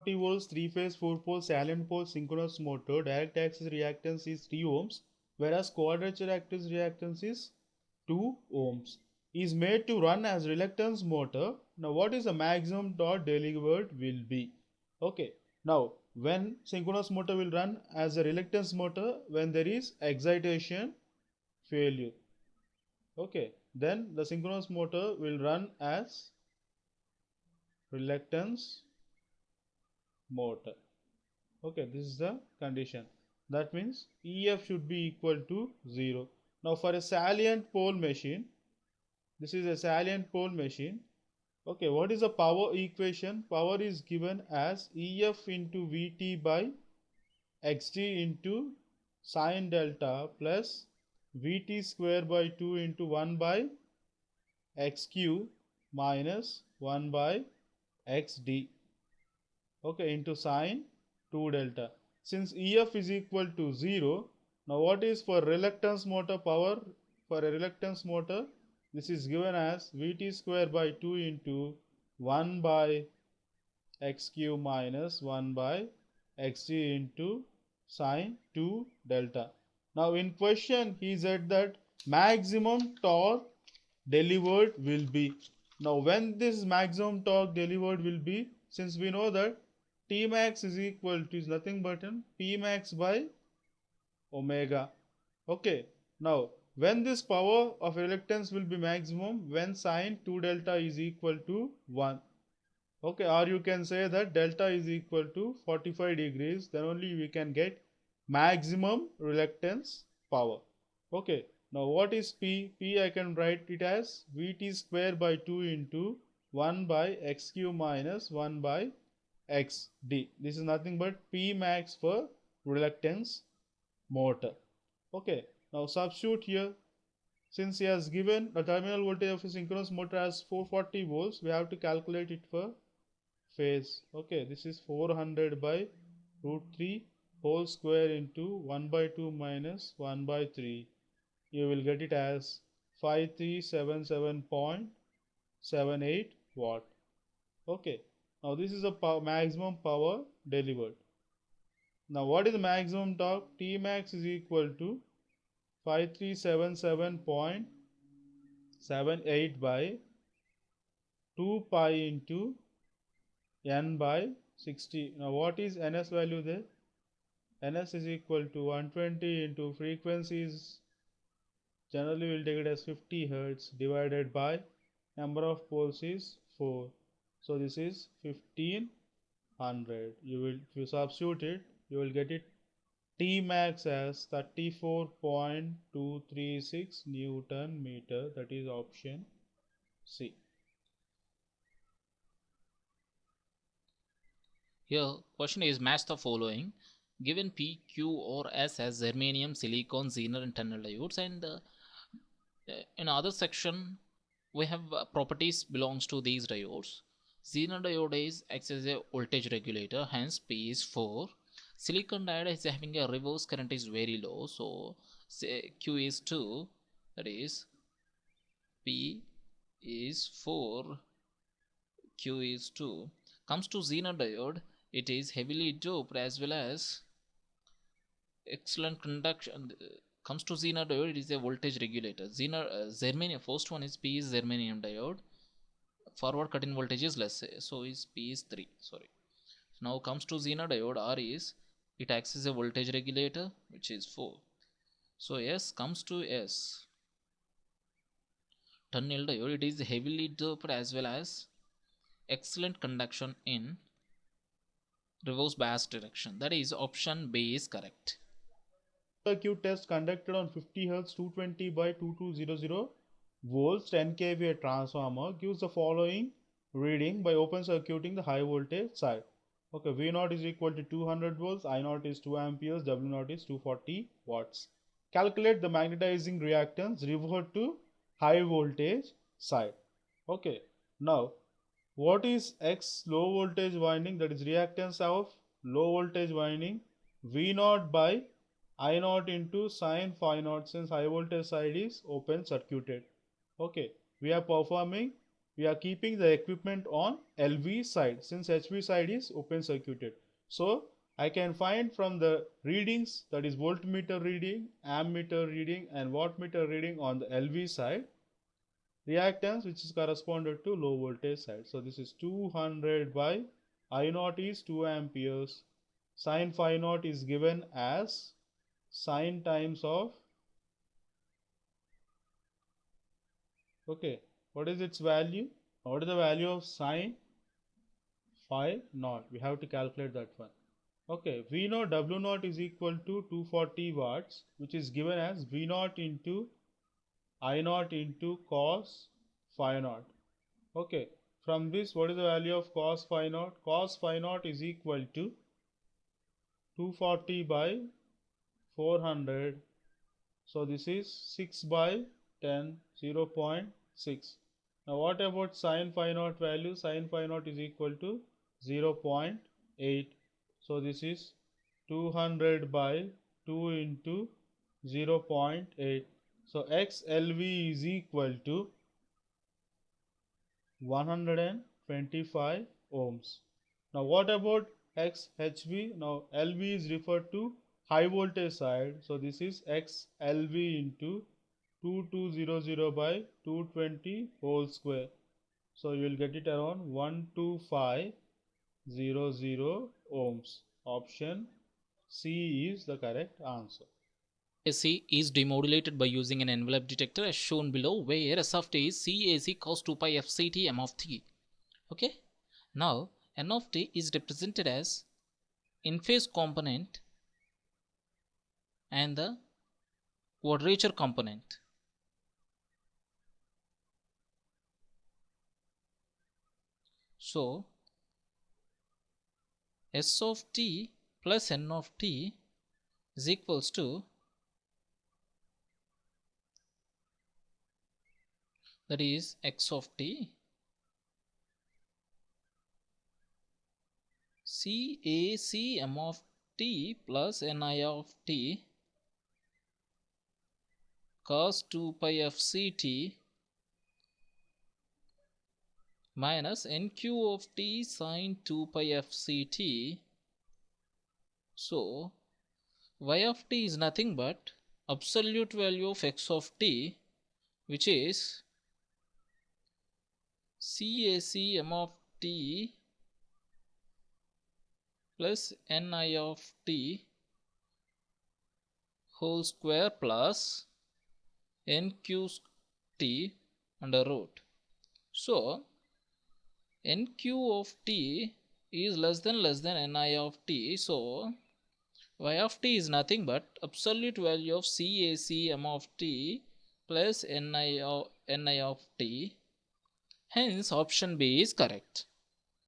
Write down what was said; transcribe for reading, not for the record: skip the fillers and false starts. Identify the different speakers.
Speaker 1: 440 volts 3-phase 4-pole salient pole synchronous motor direct axis reactance is 3 ohms, whereas quadrature axis reactance is 2 ohms. Is made to run as reluctance motor. Now what is the maximum torque delivered will be? Okay, now when synchronous motor will run as a reluctance motor when there is excitation failure. Okay, then the synchronous motor will run as reluctance motor. Okay, this is the condition. That means EF should be equal to 0. Now for a salient pole machine, this is a salient pole machine. Okay, what is the power equation? Power is given as EF into Vt by Xt into sine delta plus Vt square by 2 into 1 by Xq minus 1 by Xd. Okay, into sine 2 delta. Since EF is equal to 0, now what is for reluctance motor power? For a reluctance motor, this is given as Vt square by 2 into 1 by Xq minus 1 by Xg into sine 2 delta. Now in question he said that maximum torque delivered will be. Now when this maximum torque delivered will be, since we know that Tmax is equal to is nothing but Pmax by omega. Okay, now when this power of reluctance will be maximum when sine 2 delta is equal to 1. Okay, or you can say that delta is equal to 45 degrees, then only we can get maximum reluctance power. Okay, now what is P? P I can write it as Vt square by 2 into 1 by Xq minus 1 by Xd. This is nothing but P max for reluctance motor. Okay, now substitute here. Since he has given the terminal voltage of a synchronous motor as 440 volts, we have to calculate it for phase. Okay, this is 400 by root 3 whole square into 1 by 2 minus 1 by 3. You will get it as 5377.78 watt. Okay, now this is the maximum power delivered. Now what is the maximum torque? Tmax is equal to 5377.78 by 2 pi into n by 60. Now what is ns value there? Ns is equal to 120 into frequencies. Generally we'll take it as 50 hertz divided by number of poles is 4. So this is 1500. If you substitute it, you will get it Tmax as 34.236 Newton meter. That is option C.
Speaker 2: Here question is match the following. Given P, Q or S as germanium, silicon, Zener and tunnel diodes, and in other section we have properties belongs to these diodes. Zener diode acts as a voltage regulator, hence P is 4. Silicon diode is having a reverse current is very low, so say Q is 2, that is P is 4, Q is 2. Comes to Zener diode, it is heavily doped as well as excellent conduction. Comes to Zener diode, it is a voltage regulator. Germanium, first one is P is germanium diode, forward cut-in voltage is less, so is P is 3. Sorry. Now comes to Zener diode, R is, it acts as a voltage regulator, which is 4. So S comes to S. Tunnel diode, it is heavily doped as well as excellent conduction in reverse bias direction. That is option B is correct.
Speaker 1: Circuit test conducted on 50 Hz 220 by 2200 volts 10 kVA transformer gives the following reading by open circuiting the high voltage side. Okay, V0 is equal to 200 volts, I0 is 2 amperes, W0 is 240 watts. Calculate the magnetizing reactance, revert to high voltage side. Okay, now what is X low voltage winding? That is reactance of low voltage winding, V0 by I0 into sine phi naught, since high voltage side is open circuited. Okay, we are performing we are keeping the equipment on LV side since HV side is open circuited. So I can find from the readings, that is voltmeter reading, ammeter reading and wattmeter reading on the LV side, reactance which is corresponded to low voltage side. So this is 200 by I naught is 2 amperes. Sin phi naught is given as sine times of, okay, what is its value? What is the value of sine phi naught? We have to calculate that one. Okay, V naught W naught is equal to 240 watts, which is given as V naught into I naught into cos phi naught. Okay, from this, what is the value of cos phi naught? Cos phi naught is equal to 240 by 400. So this is 6 by 10, 0.6. Now what about sin phi naught value? Sin phi naught is equal to 0.8. So this is 200 by 2 into 0.8. So XLV is equal to 125 ohms. Now what about XHV? Now LV is referred to high voltage side. So this is XLV into 2200 by 220 whole square. So you will get it around 12500 ohms. Option C is the correct answer.
Speaker 2: AC is demodulated by using an envelope detector as shown below, where S of t is CAC cos 2 pi FCT M of t. Okay, now N of t is represented as in phase component and the quadrature component. So S of t plus N of t is equals to, that is x of t CAC M of t plus Ni of t cos 2 pi FCT minus NQ of t sin 2 pi FCT. So y of t is nothing but absolute value of x of t, which is CAC M of t plus Ni of t whole square plus NQT under root. So NQ of t is less than Ni of t. So y of t is nothing but absolute value of CAC M of t plus Ni of t. Hence option B is correct.